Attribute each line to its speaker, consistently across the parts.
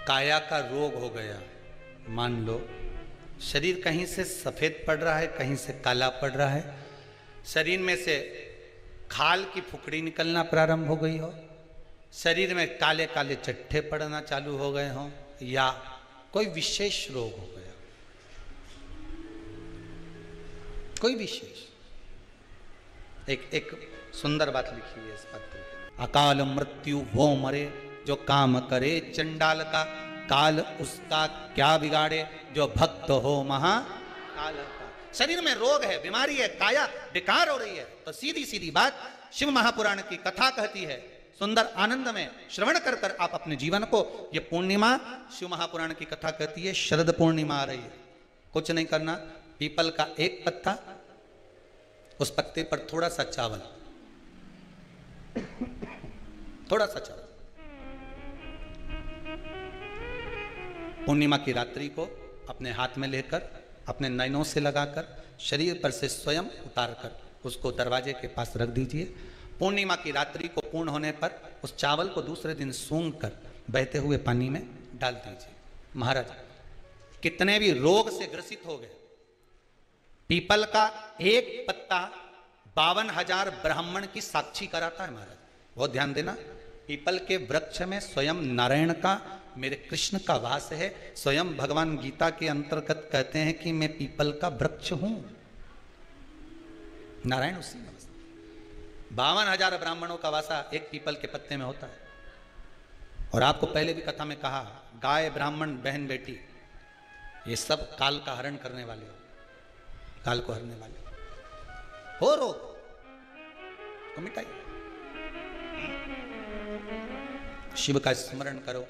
Speaker 1: काया का रोग हो गया, मान लो शरीर कहीं से सफेद पड़ रहा है, कहीं से काला पड़ रहा है, शरीर में से खाल की फुकड़ी निकलना प्रारंभ हो गई हो, शरीर में काले काले चट्टे पड़ना चालू हो गए हों, या कोई विशेष रोग हो गया, कोई विशेष। एक सुंदर बात लिखी है इस पत्र में। अकाल मृत्यु वो मरे जो काम करे चंडाल का, काल उसका क्या बिगाड़े जो भक्त हो महाकाल का। शरीर में रोग है, बीमारी है, काया बेकार हो रही है, तो सीधी सीधी बात शिव महापुराण की कथा कहती है, सुंदर आनंद में श्रवण कर कर आप अपने जीवन को, ये पूर्णिमा शिव महापुराण की कथा कहती है, शरद पूर्णिमा आ रही है, कुछ नहीं करना, पीपल का एक पत्ता, उस पत्ते पर थोड़ा सा चावल, थोड़ा सा चावल, पूर्णिमा की रात्रि को अपने हाथ में लेकर, अपने नयनों से लगाकर, शरीर पर से स्वयं उतारकर उसको दरवाजे के पास रख दीजिए। पूर्णिमा की रात्रि को पूर्ण होने पर उस चावल को दूसरे दिन सूंघ कर बहते हुए पानी में डाल दीजिए। महाराज कितने भी रोग से ग्रसित हो गए, पीपल का एक पत्ता 52,000 ब्राह्मण की साक्षी कराता है। महाराज बहुत ध्यान देना, पीपल के वृक्ष में स्वयं नारायण का, मेरे कृष्ण का वास है। स्वयं भगवान गीता के अंतर्गत कहते हैं कि मैं पीपल का वृक्ष हूं, नारायण उसी में। 52,000 ब्राह्मणों का वासा एक पीपल के पत्ते में होता है। और आपको पहले भी कथा में कहा, गाय ब्राह्मण बहन बेटी ये सब काल का हरण करने वाले हो, काल को हरने वाले हो, रोग तो मिटाइए, शिव का स्मरण करो।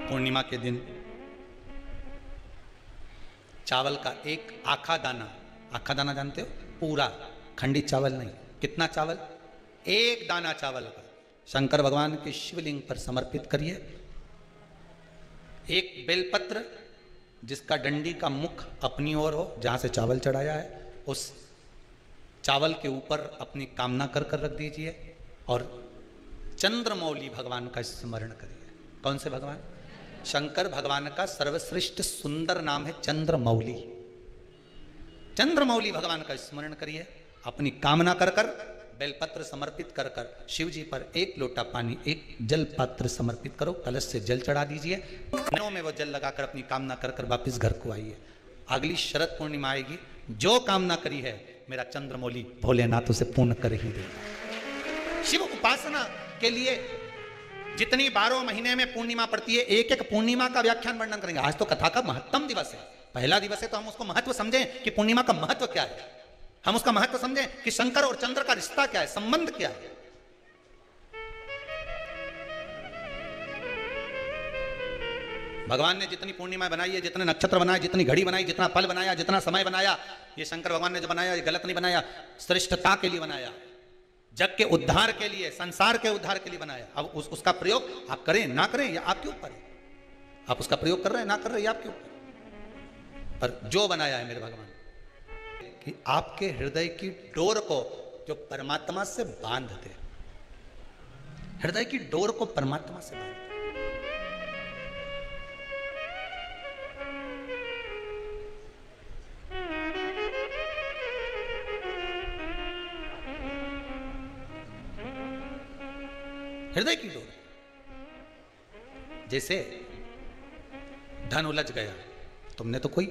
Speaker 1: पूर्णिमा के दिन चावल का एक आखा दाना, आखा दाना जानते हो, पूरा खंडित चावल नहीं, कितना चावल, एक दाना चावल का शंकर भगवान के शिवलिंग पर समर्पित करिए। एक बेलपत्र जिसका डंडी का मुख अपनी ओर हो, जहां से चावल चढ़ाया है, उस चावल के ऊपर अपनी कामना कर कर रख दीजिए और चंद्रमौली भगवान का स्मरण करिए। कौन से भगवान? शंकर भगवान का सर्वश्रेष्ठ सुंदर नाम है चंद्रमौली। चंद्रमौली भगवान का स्मरण करिए, अपनी कामना कर कर बेलपत्र समर्पित कर कर शिव जी पर एक लोटा पानी, एक जल पात्र समर्पित करो, कलश से जल चढ़ा दीजिए, नौ में वो जल लगाकर अपनी कामना कर कर वापिस घर को आइए। अगली शरद पूर्णिमा आएगी, जो कामना करी है मेरा चंद्रमौली भोलेनाथ उसे पूर्ण कर ही देगा। शिव उपासना के लिए जितनी 12 महीने में पूर्णिमा पड़ती है, एक एक पूर्णिमा का व्याख्यान वर्णन करेंगे। आज तो कथा का महत्तम दिवस है, पहला दिवस है, तो हम उसको महत्व समझें कि पूर्णिमा का महत्व क्या है, हम उसका महत्व समझें कि शंकर और चंद्र का रिश्ता क्या है, संबंध क्या है। भगवान ने जितनी पूर्णिमा बनाई है, जितने नक्षत्र बनाए, जितनी घड़ी बनाई, जितना पल बनाया, जितना समय बनाया, ये शंकर भगवान ने जो बनाया ये गलत नहीं बनाया, श्रेष्ठता के लिए बनाया, जग के उद्धार के लिए, संसार के उद्धार के लिए बनाया। अब उसका प्रयोग आप करें ना करें या आपके ऊपर है, आप उसका प्रयोग कर रहे हैं ना कर रहे हैं आपके ऊपर, पर जो बनाया है मेरे भगवान कि आपके हृदय की डोर को जो परमात्मा से बांध दे, हृदय की डोर को परमात्मा से बांध दे। हृदय की डोर, जैसे धन उलझ गया, तुमने तो कोई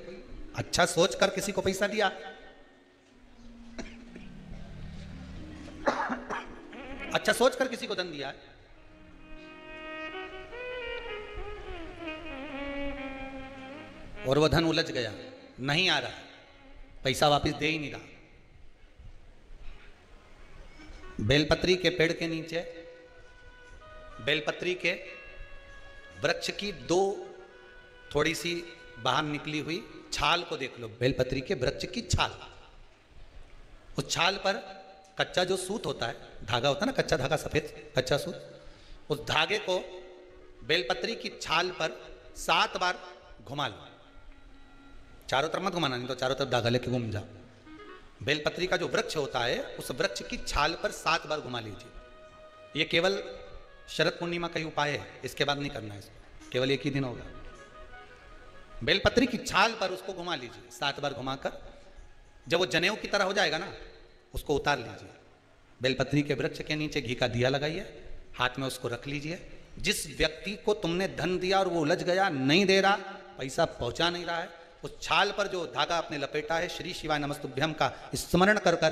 Speaker 1: अच्छा सोच कर किसी को पैसा दिया, अच्छा सोच कर किसी को धन दिया, और वह धन उलझ गया, नहीं आ रहा, पैसा वापस दे ही नहीं रहा। बेलपत्री के पेड़ के नीचे, बेलपत्री के वृक्ष की दो थोड़ी सी बाहर निकली हुई छाल को देख लो, बेलपत्री के वृक्ष की छाल, उस छाल पर कच्चा जो सूत होता है, धागा होता है ना, कच्चा धागा, सफेद कच्चा सूत, उस धागे को बेलपत्री की छाल पर 7 बार घुमा लो, चारों तरफ मत घुमाना, नहीं तो चारों तरफ धागा लेके घूम जाओ। बेलपत्री का जो वृक्ष होता है, उस वृक्ष की छाल पर 7 बार घुमा लीजिए। ये केवल शरद पूर्णिमा का ही उपाय है, इसके बाद नहीं करना है इसको, केवल एक ही दिन होगा। बेलपत्री की छाल पर उसको घुमा लीजिए 7 बार घुमाकर, जब वो जनेऊ की तरह हो जाएगा ना, उसको उतार लीजिए। बेलपत्री के वृक्ष के नीचे घी का दिया लगाइए, हाथ में उसको रख लीजिए। जिस व्यक्ति को तुमने धन दिया और वो उलझ गया, नहीं दे रहा, पैसा पहुंचा नहीं रहा है, उस छाल पर जो धागा आपने लपेटा है, श्री शिवाय नमस्तुभ्यम का स्मरण कर कर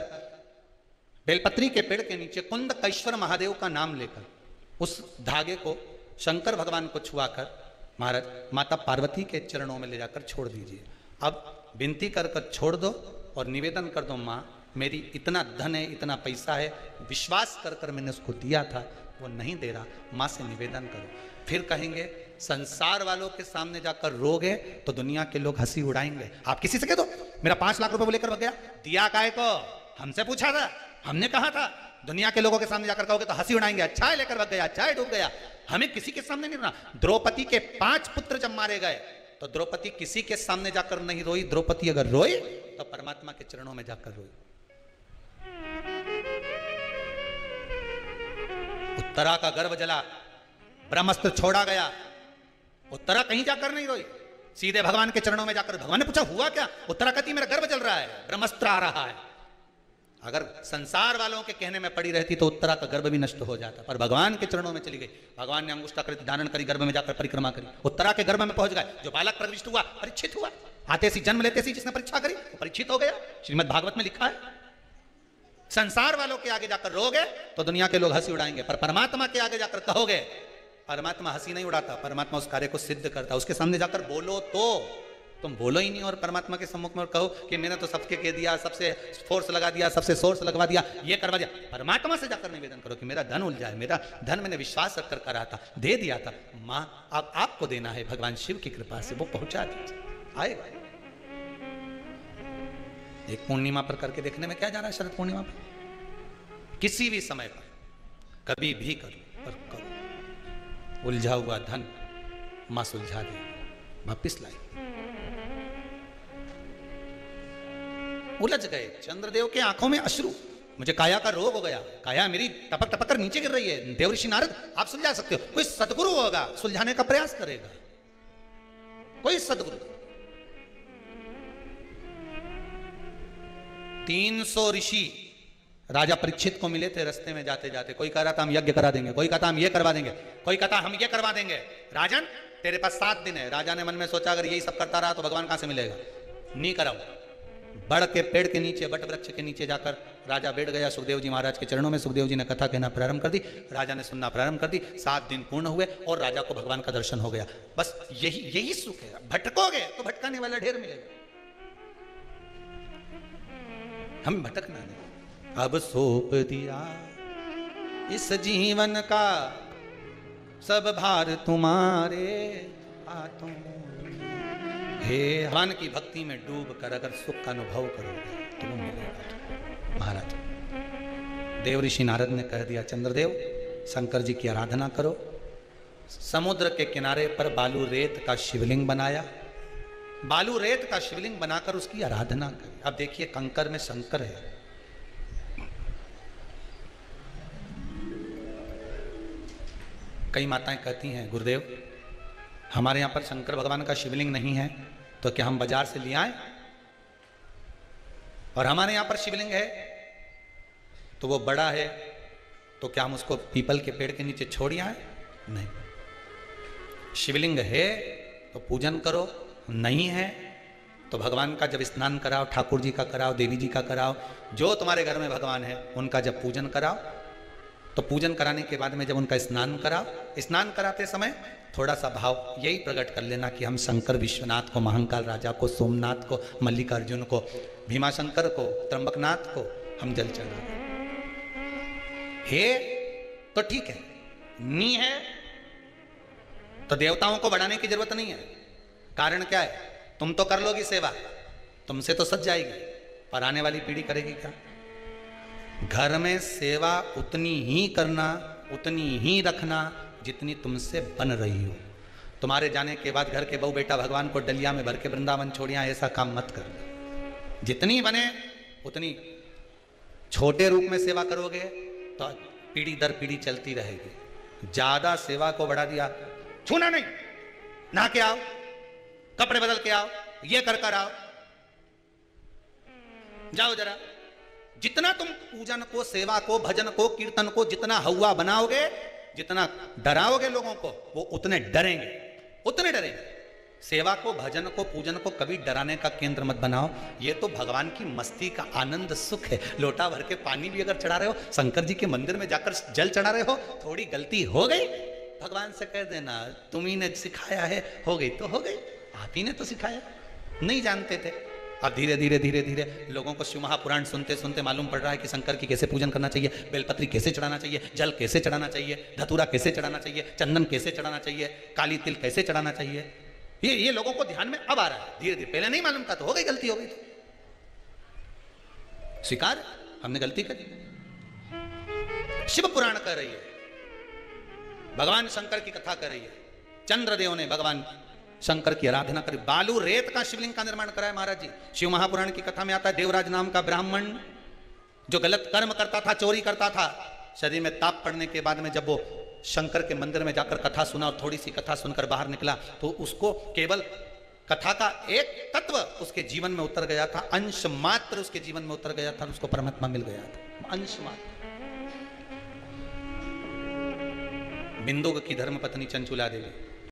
Speaker 1: बेलपत्री के पेड़ के नीचे कुंदकेश्वर महादेव का नाम लेकर उस धागे को शंकर भगवान को छुआकर महाराज माता पार्वती के चरणों में ले जाकर छोड़ दीजिए। अब विनती कर कर छोड़ दो और निवेदन कर दो, माँ मेरी इतना धन है, इतना पैसा है, विश्वास कर कर मैंने उसको दिया था, वो नहीं दे रहा, माँ से निवेदन करो। फिर कहेंगे संसार वालों के सामने जाकर रोगे तो दुनिया के लोग हंसी उड़ाएंगे। आप किसी से कह दो मेरा 5 लाख रुपए वो लेकर भाग गया, दिया काय को, हमसे पूछा था, हमने कहा था। दुनिया के लोगों के सामने जाकर कहोगे तो हंसी उड़ाएंगे, अच्छा है लेकर भाग गया, अच्छा है डूब गया। हमें किसी के सामने नहीं रोना। द्रौपदी के 5 पुत्र जब मारे गए तो द्रौपदी किसी के सामने जाकर नहीं रोई। द्रौपदी अगर रोई तो परमात्मा के चरणों में जाकर रोई। उत्तरा का गर्भ जला, ब्रह्मास्त्र छोड़ा गया, उत्तरा कहीं जाकर नहीं रोई, सीधे भगवान के चरणों में जाकर। भगवान ने पूछा हुआ क्या? उत्तरा कहती मेरा गर्भ जल रहा है, ब्रह्मास्त्र आ रहा है। अगर संसार वालों के कहने में पड़ी रहती तो उत्तरा का गर्भ भी नष्ट हो जाता, पर भगवान के चरणों में चली गई। भगवान ने अंगुष्ठाकृति धारण करी, गर्भ में जाकर परिक्रमा करी, उत्तरा के गर्भ में पहुंच गए। जो बालक प्रविष्ट हुआ परीक्षित हुआ, आते सी जन्म लेते सी जिसने परीक्षा करी वो परीक्षित हो गया। श्रीमद् भागवत में लिखा है संसार वालों के आगे जाकर रोगे तो दुनिया के लोग हंसी उड़ाएंगे, पर परमात्मा के आगे जाकर कहोगे, परमात्मा हंसी नहीं उड़ाता, परमात्मा उस कार्य को सिद्ध करता। उसके सामने जाकर बोलो तो तुम बोलो ही नहीं और परमात्मा के सम्मुख में कहो कि मैंने तो सबके कह दिया, सबसे फोर्स लगा दिया, सबसे सोर्स लगवा दिया, ये करवा दिया। परमात्मा से जाकर निवेदन करो कि मेरा धन उलझा है, मेरा धन मैंने विश्वास रखकर करा था, दे दिया था, माँ अब आपको देना है, भगवान शिव की कृपा से वो पहुंचा दीजिए, आएगा। एक पूर्णिमा पर करके देखने में क्या जा रहा है? शरद पूर्णिमा पर किसी भी समय पर कभी भी करो, पर करो। उलझा हुआ धन मां सुलझा दे, वापिस लाई। उलझ गए चंद्रदेव के आंखों में अश्रु, मुझे काया का रोग हो गया, काया मेरी टपक टपक कर नीचे गिर रही है। देव ऋषि नारद आप सुलझा सकते हो, कोई सदगुरु होगा सुलझाने का प्रयास करेगा, कोई सदगुरु। 300 ऋषि राजा परीक्षित को मिले थे रास्ते में जाते जाते। कोई कह रहा था हम यज्ञ करा देंगे, कोई कहता हम ये करवा देंगे, कोई कहता हम ये करवा देंगे। राजन तेरे पास 7 दिन है। राजा ने मन में सोचा अगर यही सब करता रहा तो भगवान कहां से मिलेगा, नहीं कराओ। बड़ के पेड़ के नीचे, बट वृक्ष के नीचे जाकर राजा बैठ गया सुखदेव जी महाराज के चरणों में। सुखदेव जी ने कथा कहना प्रारंभ कर दी, राजा ने सुनना प्रारंभ कर दी। 7 दिन पूर्ण हुए और राजा को भगवान का दर्शन हो गया। बस यही सुख है। भटकोगे तो भटकाने वाला ढेर मिलेगा, हम भटकना नहीं। अब सौंप दिया इस जीवन का सब भार तुम्हारे हाथों, हे भगवान की भक्ति में डूब कर अगर सुख का अनुभव करोगे तो वो मिलेगा। महाराज देव ऋषि नारद ने कह दिया चंद्रदेव शंकर जी की आराधना करो। समुद्र के किनारे पर बालू रेत का शिवलिंग बनाया, बालू रेत का शिवलिंग बनाकर उसकी आराधना करें। अब देखिए कंकर में शंकर है। कई माताएं कहती हैं गुरुदेव हमारे यहाँ पर शंकर भगवान का शिवलिंग नहीं है तो क्या हम बाजार से ले आए? और हमारे यहाँ पर शिवलिंग है तो वो बड़ा है तो क्या हम उसको पीपल के पेड़ के नीचे छोड़ आए? नहीं, शिवलिंग है तो पूजन करो, नहीं है तो भगवान का जब स्नान कराओ, ठाकुर जी का कराओ, देवी जी का कराओ, जो तुम्हारे घर में भगवान है उनका जब पूजन कराओ, तो पूजन कराने के बाद में जब उनका स्नान कराओ, स्नान कराते समय थोड़ा सा भाव यही प्रकट कर लेना कि हम शंकर विश्वनाथ को, महाकाल राजा को, सोमनाथ को, मल्लिकार्जुन को, भीमाशंकर को, त्र्यंबकनाथ को हम जल चढ़ा हे तो ठीक है, नी है तो देवताओं को बढ़ाने की जरूरत नहीं है। कारण क्या है? तुम तो कर लोगी सेवा, तुमसे तो सज जाएगी, पर आने वाली पीढ़ी करेगी क्या? घर में सेवा उतनी ही करना, उतनी ही रखना जितनी तुमसे बन रही हो। तुम्हारे जाने के बाद घर के बहू बेटा भगवान को डलिया में भर के वृंदावन छोड़िया, ऐसा काम मत करना। जितनी बने उतनी छोटे रूप में सेवा करोगे तो पीढ़ी दर पीढ़ी चलती रहेगी। ज्यादा सेवा को बढ़ा दिया, छूना नहीं, नहा के आओ, कपड़े बदल के आओ, ये कर आओ, जाओ जरा। जितना तुम पूजन को, सेवा को, भजन को, कीर्तन को जितना हवा बनाओगे, जितना डराओगे लोगों को, वो उतने डरेंगे, उतने डरेंगे। सेवा को, भजन को, पूजन को कभी डराने का केंद्र मत बनाओ। ये तो भगवान की मस्ती का आनंद सुख है। लोटा भर के पानी भी अगर चढ़ा रहे हो, शंकर जी के मंदिर में जाकर जल चढ़ा रहे हो, थोड़ी गलती हो गई, भगवान से कह देना तुम्ही ने सिखाया है, हो गई तो हो गई, आप ही ने तो सिखाया, नहीं जानते थे। अब धीरे धीरे धीरे धीरे लोगों को शिव महापुराण सुनते सुनते मालूम पड़ रहा है कि शंकर की कैसे पूजन करना चाहिए, बेलपत्री कैसे चढ़ाना चाहिए, जल कैसे चढ़ाना चाहिए, धतूरा कैसे चढ़ाना चाहिए, चंदन कैसे चढ़ाना चाहिए, काली तिल कैसे चढ़ाना चाहिए। ये लोगों को ध्यान में अब आ रहा है धीरे धीरे। पहले नहीं मालूम था तो हो गई, गलती हो गई तो स्वीकार, हमने गलती करी। शिव पुराण कर रही है, भगवान शंकर की कथा कर रही है। चंद्रदेव ने भगवान शंकर की आराधना करी, बालू रेत का शिवलिंग का निर्माण कराया महाराज जी। शिव महापुराण की कथा में आता है, देवराज नाम का ब्राह्मण जो गलत कर्म करता था, चोरी करता था, शरीर में ताप पड़ने के बाद में जब वो शंकर के मंदिर में जाकर कथा सुना और थोड़ी सी कथा सुनकर बाहर निकला, तो उसको केवल कथा का एक तत्व उसके जीवन में उतर गया था, अंश मात्र उसके जीवन में उतर गया था, उसको परमात्मा मिल गया था, अंश मात्र। बिंदुक की धर्मपत्नी चंचुला देवी